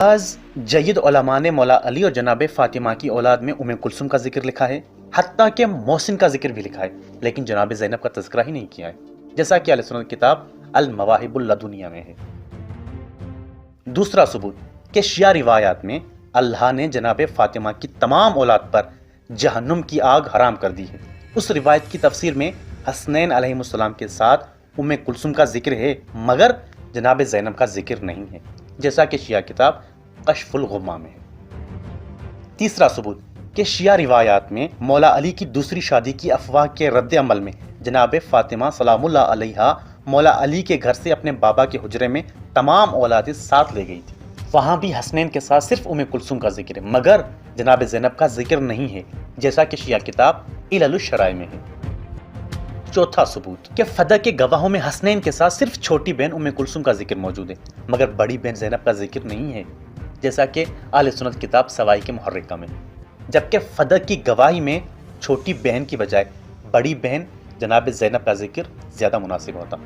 بعض جید علماء نے مولا علی اور جناب فاطمہ کی اولاد میں کلثوم کا ذکر لکھا ہے، حتیٰ کہ محسن کا ذکر بھی لکھا ہے، لیکن جناب زینب کا تذکرہ ہی نہیں کیا ہے، جیسا کہ اہل سنت کتاب المواہب اللدنیہ میں ہے۔ دوسرا ثبوت کہ شیعہ روایات میں اللہ نے جناب فاطمہ کی تمام اولاد پر جہنم کی آگ حرام کر دی ہے۔ اس روایت کی تفسیر میں حسنین علیہ السلام کے ساتھ کلثوم کا ذکر ہے، مگر جناب زینب کا ذکر نہیں ہے، جیسا کہ شیعہ کتاب کشف الغمہ میں ہے۔ تیسرا ثبوت کہ شیعہ روایات میں مولا علی کی دوسری شادی کی افواہ کے رد عمل میں جناب فاطمہ سلام اللہ علیہا مولا علی کے گھر سے اپنے بابا کے حجرے میں تمام اولادیں ساتھ لے گئی تھی۔ وہاں بھی حسنین کے ساتھ صرف کلثوم کا ذکر ہے، مگر جناب زینب کا ذکر نہیں ہے، جیسا کہ شیعہ کتاب علل الشرائع میں ہے۔ چوتھا ثبوت کہ فدح کے گواہوں میں حسنین کے ساتھ صرف چھوٹی بہن کلثوم کا ذکر موجود ہے، مگر بڑی بہن زینب کا ذکر نہیں ہے، جیسا کہ اہل سنت کتاب سوائق محرقہ میں، جبکہ فدح کی گواہی میں چھوٹی بہن کی بجائے بڑی بہن جناب زینب کا ذکر زیادہ مناسب ہوتا۔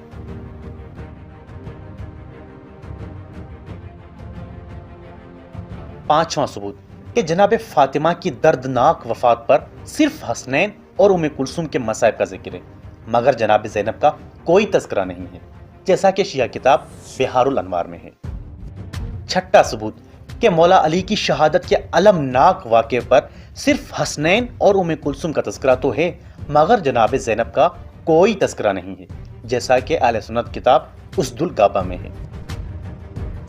پانچواں ثبوت کہ جناب فاطمہ کی دردناک وفات پر صرف حسنین اور کلثوم کے مصائب کا ذکر ہے، مگر جناب زینب کا کوئی تذکرہ نہیں ہے، جیسا کہ شیعہ کتاب بہار الانوار میں ہے۔ چھٹا ثبوت کہ مولا علی کی شہادت کے المناک واقعے پر صرف حسنین اور کلثوم کا تذکرہ تو ہے، مگر جناب زینب کا کوئی تذکرہ نہیں ہے، جیسا کہ اہل سنت کتاب اسد الغابہ میں ہے۔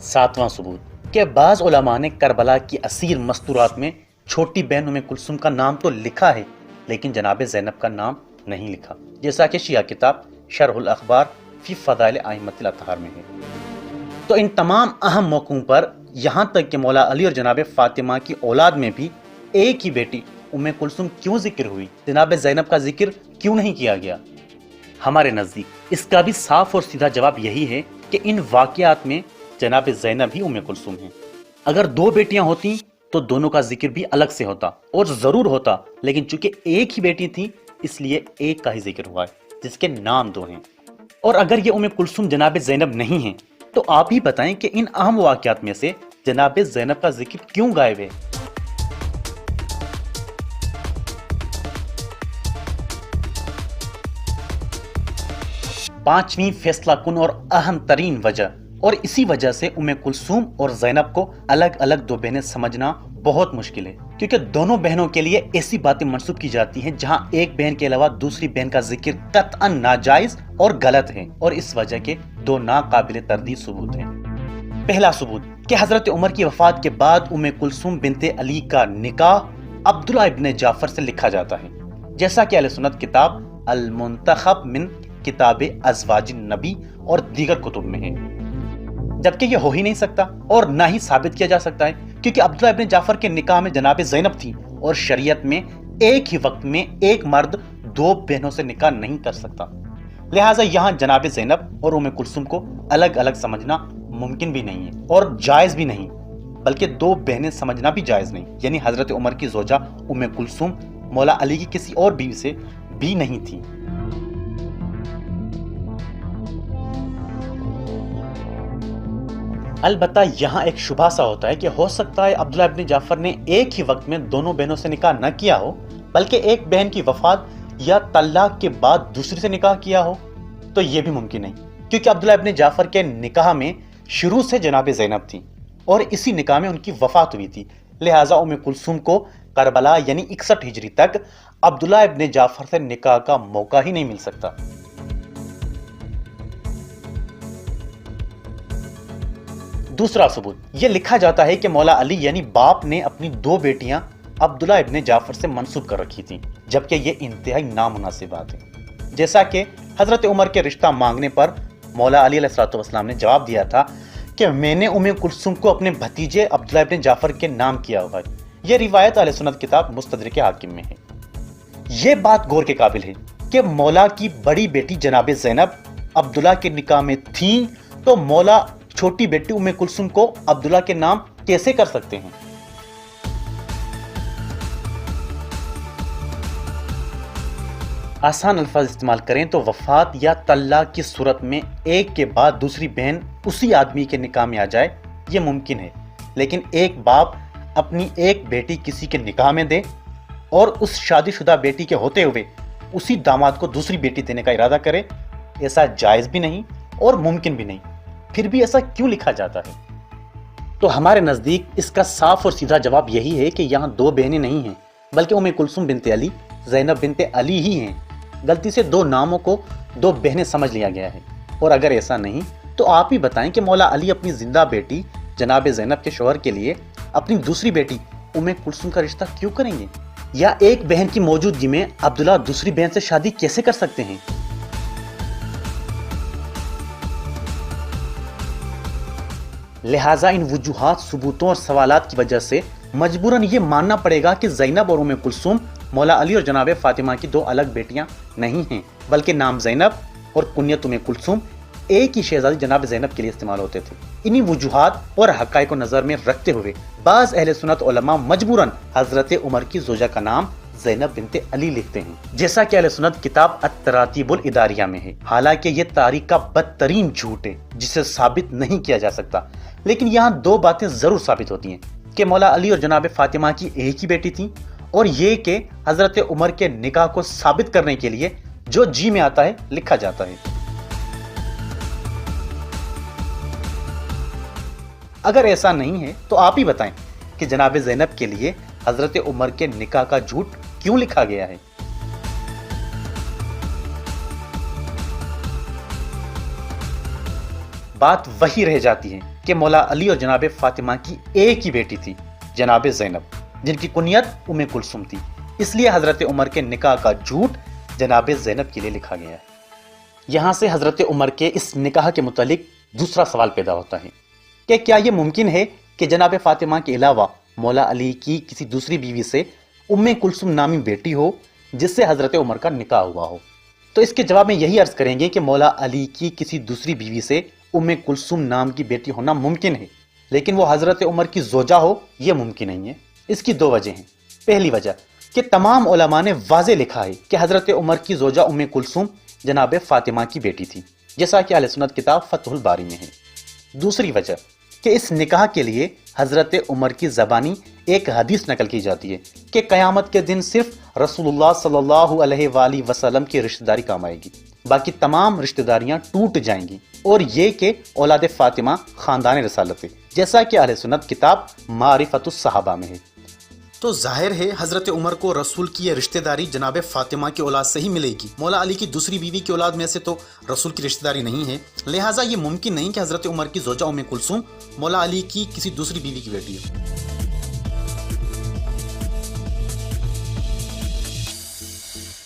ساتواں ثبوت کہ بعض علماء نے کربلا کی اسیر مستورات میں چھوٹی بہن کلثوم کا نام تو لکھا ہے، لیکن جناب زینب کا نام نہیں لکھا، جیسا کہ شیعہ کتاب شرح الاخبار فی فضائل ائمۃ الاطہار میں ہے۔ تو ان تمام اہم موقعوں پر یہاں تک کہ مولا علی اور جناب فاطمہ کی اولاد میں بھی ایک ہی بیٹی کلثوم کیوں ذکر ہوئی، جناب زینب کا ذکر کیوں نہیں کیا گیا؟ ہمارے نزدیک اس کا بھی صاف اور سیدھا جواب یہی ہے کہ ان واقعات میں جناب زینب ہی کلثوم ہیں۔ اگر دو بیٹیاں ہوتی تو دونوں کا ذکر بھی الگ سے ہوتا اور ضرور ہوتا، لیکن چونکہ ایک ہی بیٹی تھی اس لیے ایک کا ہی ذکر ہوا ہے، جس کے نام دو ہیں۔ اور اگر یہ کلثوم جناب زینب نہیں ہیں تو آپ ہی بتائیں کہ ان اہم واقعات میں سے جناب زینب کا ذکر کیوں غائب ہے؟ پانچویں فیصلہ کن اور اہم ترین وجہ، اور اسی وجہ سے کلثوم اور زینب کو الگ الگ دو بہنیں سمجھنا بہت مشکل ہے، کیونکہ دونوں بہنوں کے لیے ایسی باتیں منسوب کی جاتی ہیں جہاں ایک بہن کے علاوہ دوسری بہن کا ذکر قطعا ناجائز اور غلط ہے، اور اس وجہ کے دو ناقابل تردید ثبوت ہیں۔ پہلا ثبوت کہ حضرت عمر کی وفات کے بعد کلثوم بنت علی کا نکاح عبداللہ ابن جعفر سے لکھا جاتا ہے، جیسا کہ اہل سنت کتاب المنتخب من کتاب ازواج النبی اور دیگر کتب میں ہے، جبکہ یہ ہو ہی نہیں سکتا اور نہ ہی ثابت کیا جا سکتا ہے، کیونکہ عبداللہ ابن جعفر کے نکاح میں جناب زینب تھی، اور شریعت میں ایک ہی وقت میں ایک مرد دو بہنوں سے نکاح نہیں کر سکتا، لہٰذا یہاں جناب زینب اور کلثوم کو الگ الگ سمجھنا ممکن بھی نہیں ہے اور جائز بھی نہیں، بلکہ دو بہنیں سمجھنا بھی جائز نہیں، یعنی حضرت عمر کی زوجہ کلثوم مولا علی کی کسی اور بیوی سے بھی نہیں تھی۔ البتہ یہاں ایک شبہ سا ہوتا ہے کہ ہو سکتا ہے عبداللہ ابن جعفر نے ایک ہی وقت میں دونوں بہنوں سے نکاح نہ کیا ہو، بلکہ ایک بہن کی وفات یا طلاق کے بعد دوسری سے نکاح کیا ہو، تو یہ بھی ممکن نہیں، کیونکہ عبداللہ ابن جعفر کے نکاح میں شروع سے جناب زینب تھی اور اسی نکاح میں ان کی وفات ہوئی تھی، لہٰذا کلثوم کو کربلا یعنی 61 ہجری تک عبداللہ ابن جعفر سے نکاح کا موقع ہی نہیں مل سکتا۔ دوسرا ثبوت یہ لکھا جاتا ہے کہ مولا علی یعنی باپ نے اپنی دو بیٹیاں عبداللہ ابن جعفر سے منسوب کر رکھی تھیں، جبکہ یہ انتہائی نامناسب بات ہے، جیسا کہ حضرت عمر کے رشتہ مانگنے پر مولا علی علیہ السلام نے جواب دیا تھا کہ میں نے کلثوم کو اپنے بھتیجے عبداللہ ابن جعفر کے نام کیا ہوا ہے۔ یہ روایت اہل سنت کتاب مستدرک حاکم میں ہے۔ یہ بات غور کے قابل ہے کہ مولا کی بڑی بیٹی جناب زینب عبداللہ کے نکاح میں تھیں، تو مولا چھوٹی بیٹی کلثوم کو عبداللہ کے نام کیسے کر سکتے ہیں؟ آسان الفاظ استعمال کریں تو وفات یا طلاق کی صورت میں ایک کے بعد دوسری بہن اسی آدمی کے نکاح میں آ جائے، یہ ممکن ہے، لیکن ایک باپ اپنی ایک بیٹی کسی کے نکاح میں دے اور اس شادی شدہ بیٹی کے ہوتے ہوئے اسی داماد کو دوسری بیٹی دینے کا ارادہ کرے، ایسا جائز بھی نہیں اور ممکن بھی نہیں۔ پھر بھی ایسا کیوں لکھا جاتا ہے؟ تو ہمارے نزدیک اس کا صاف اور سیدھا جواب یہی ہے کہ یہاں دو بہنیں نہیں ہیں، بلکہ ام کلثوم بنت علی، زینب بنت علی ہی ہیں۔ غلطی سے دو ناموں کو دو بہنیں سمجھ لیا گیا ہے، اور اگر ایسا نہیں تو آپ ہی بتائیں کہ مولا علی اپنی زندہ بیٹی جناب زینب کے شوہر کے لیے اپنی دوسری بیٹی ام کلثوم کا رشتہ کیوں کریں گے؟ یا ایک بہن کی موجودگی میں عبداللہ دوسری بہن سے شادی کیسے کر سکتے ہیں؟ لہٰذا ان وجوہات، ثبوتوں اور سوالات کی وجہ سے مجبوراً یہ ماننا پڑے گا کہ زینب اور ام کلثوم مولا علی اور جناب فاطمہ کی دو الگ بیٹیاں نہیں ہیں، بلکہ نام زینب اور کنیت ام کلثوم ایک ہی شہزادی جناب زینب کے لیے استعمال ہوتے تھے۔ انہی وجوہات اور حقائق کو نظر میں رکھتے ہوئے بعض اہل سنت علماء مجبوراً حضرت عمر کی زوجہ کا نام زینب بنت علی لکھتے ہیں، جیسا کہ اہل سنت کتاب التراتیب الاداریہ میں ہے۔ حالانکہ یہ تاریخ کا بدترین جھوٹ ہے جسے ثابت نہیں کیا جا سکتا، لیکن یہاں دو باتیں ضرور ثابت ہوتی ہیں کہ مولا علی اور جناب فاطمہ کی ایک ہی بیٹی تھی، اور یہ کہ حضرت عمر کے نکاح کو ثابت کرنے کے لیے جو جی میں آتا ہے لکھا جاتا ہے۔ اگر ایسا نہیں ہے تو آپ ہی بتائیں کہ جناب زینب کے لیے حضرت عمر کے نکاح کا جھوٹ کیوں لکھا گیا ہے؟ بات وہی رہ جاتی ہے کہ مولا علی اور جناب فاطمہ کی ایک ہی بیٹی تھی، جناب زینب، جن کی کنیت ام کلثوم تھی، اس لیے حضرت عمر کے نکاح کا جھوٹ جناب زینب کے لیے لکھا گیا ہے۔ یہاں سے حضرت عمر کے اس نکاح کے متعلق دوسرا سوال پیدا ہوتا ہے کہ کیا یہ ممکن ہے کہ جناب فاطمہ کے علاوہ مولا علی کی کسی دوسری بیوی سے ام کلثوم نامی بیٹی ہو جس سے حضرت عمر کا نکاح ہوا ہو؟ تو اس کے جواب میں یہی عرض کریں گے کہ مولا علی کی کسی دوسری بیوی سے ام کلثوم نام کی بیٹی ہونا ممکن ہے، لیکن وہ حضرت عمر کی زوجہ ہو یہ ممکن نہیں ہے۔ اس کی دو وجہ ہیں۔ پہلی وجہ کہ تمام علماء نے واضح لکھا ہے کہ حضرت عمر کی زوجہ ام کلثوم جناب فاطمہ کی بیٹی تھی، جیسا کہ اہل سنت کتاب فتح الباری میں ہے۔ دوسری وجہ کہ اس نکاح کے لیے حضرت عمر کی زبانی ایک حدیث نقل کی جاتی ہے کہ قیامت کے دن صرف رسول اللہ صلی اللہ علیہ وآلہ وسلم کی رشتہ داری کام آئے گی، باقی تمام رشتہ داریاں ٹوٹ جائیں گی، اور یہ کہ اولاد فاطمہ خاندان رسالت ہے، جیسا کہ اہل سنت کتاب معرفت الصحابہ میں ہے۔ تو ظاہر ہے حضرت عمر کو رسول کی یہ رشتہ داری جناب فاطمہ کی اولاد سے ہی ملے گی۔ مولا علی کی دوسری بیوی کی اولاد میں سے تو رسول کی رشتہ داری نہیں ہے، لہٰذا یہ ممکن نہیں کہ حضرت عمر کی زوجہ ام کلثوم مولا علی کی کسی دوسری بیوی کی بیٹی ہے۔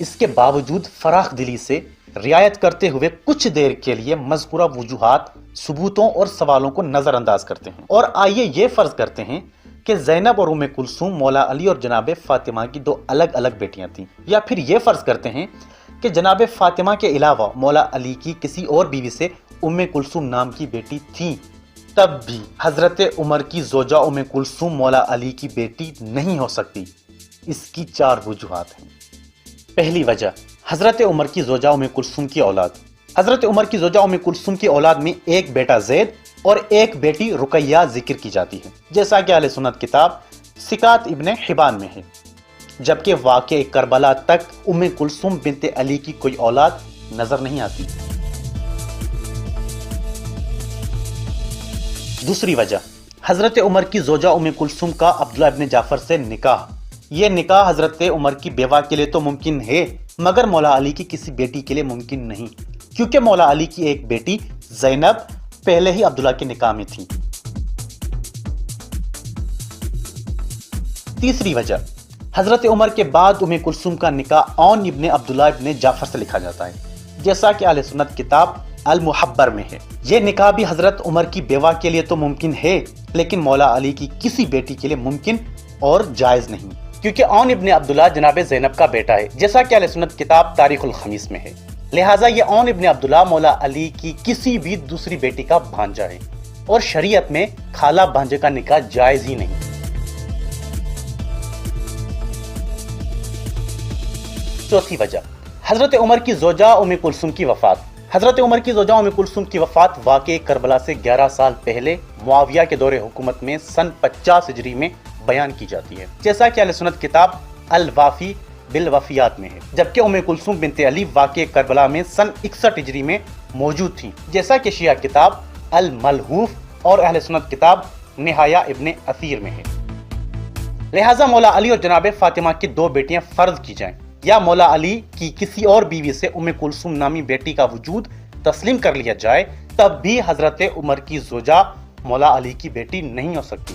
اس کے باوجود فراخ دلی سے رعایت کرتے ہوئے کچھ دیر کے لیے مذکورہ وجوہات، ثبوتوں اور سوالوں کو نظر انداز کرتے ہیں، اور آئیے یہ فرض کرتے ہیں کہ زینب اور ام کلثوم مولا علی اور جناب فاطمہ کی دو الگ الگ بیٹیاں تھیں، یا پھر یہ فرض کرتے ہیں کہ جناب فاطمہ کے علاوہ مولا علی کی کسی اور بیوی سے ام کلثوم نام کی بیٹی تھی، تب بھی حضرت عمر کی زوجہ ام کلثوم مولا علی کی بیٹی نہیں ہو سکتی۔ اس کی چار وجوہات ہیں۔ پہلی وجہ، حضرت عمر کی زوجہ ام کلثوم کی اولاد۔ حضرت عمر کی زوجہ ام کلثوم کی اولاد میں ایک بیٹا زید اور ایک بیٹی رقیہ ذکر کی جاتی ہے، جیسا کہ اہل سنت کتاب ثقات ابن حبان میں ہے، جبکہ واقع کربلا تک ام کلثوم بنت علی کی کوئی اولاد نظر نہیں آتی۔ دوسری وجہ، حضرت عمر کی زوجہ ام کلثوم کا عبداللہ ابن جعفر سے نکاح۔ یہ نکاح حضرت عمر کی بیوہ کے لیے تو ممکن ہے، مگر مولا علی کی کسی بیٹی کے لیے ممکن نہیں، کیونکہ مولا علی کی ایک بیٹی زینب پہلے ہی عبداللہ کے نکاح میں تھی۔ تیسری وجہ، حضرت عمر کے بعد ام کلثوم کا نکاح عون ابن عبداللہ ابن جعفر سے لکھا جاتا ہے، جیسا کہ اہل سنت کتاب المحبر میں ہے۔ یہ نکاح بھی حضرت عمر کی بیوہ کے لیے تو ممکن ہے، لیکن مولا علی کی کسی بیٹی کے لیے ممکن اور جائز نہیں، کیونکہ عون ابن عبداللہ جناب زینب کا بیٹا ہے، جیسا کہ اہل سنت کتاب تاریخ الخمیس میں ہے۔ لہٰذا یہ عون ابن عبداللہ مولا علی کی کسی بھی دوسری بیٹی کا بھانجا ہے، اور شریعت میں خالہ بھانجے کا نکاح جائز ہی نہیں۔ چوتھی وجہ، حضرت عمر کی زوجہ ام کلثوم کی وفات۔ حضرت عمر کی زوجہ ام کلثوم کی وفات واقع کربلا سے 11 سال پہلے معاویہ کے دور حکومت میں سن 50 ہجری میں بیان کی جاتی ہے، جیسا کہ اہل سنت کتاب الوافی بالوفیات میں ہے، جبکہ ام کلثوم بنت علی واقع کربلا میں سن 61 ہجری میں موجود تھیں، جیسا کہ شیعہ کتاب الملحوف اور اہل سنت کتاب نہایہ ابن اثیر میں ہے۔ لہٰذا مولا علی اور جناب فاطمہ کی 2 بیٹیاں فرض کی جائیں، یا مولا علی کی کسی اور بیوی سے ام کلثوم نامی بیٹی کا وجود تسلیم کر لیا جائے، تب بھی حضرت عمر کی زوجہ مولا علی کی بیٹی نہیں ہو سکتی۔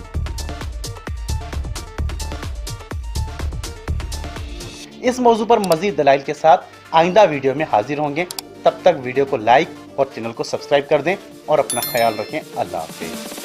اس موضوع پر مزید دلائل کے ساتھ آئندہ ویڈیو میں حاضر ہوں گے، تب تک ویڈیو کو لائک اور چینل کو سبسکرائب کر دیں اور اپنا خیال رکھیں۔ اللہ حافظ۔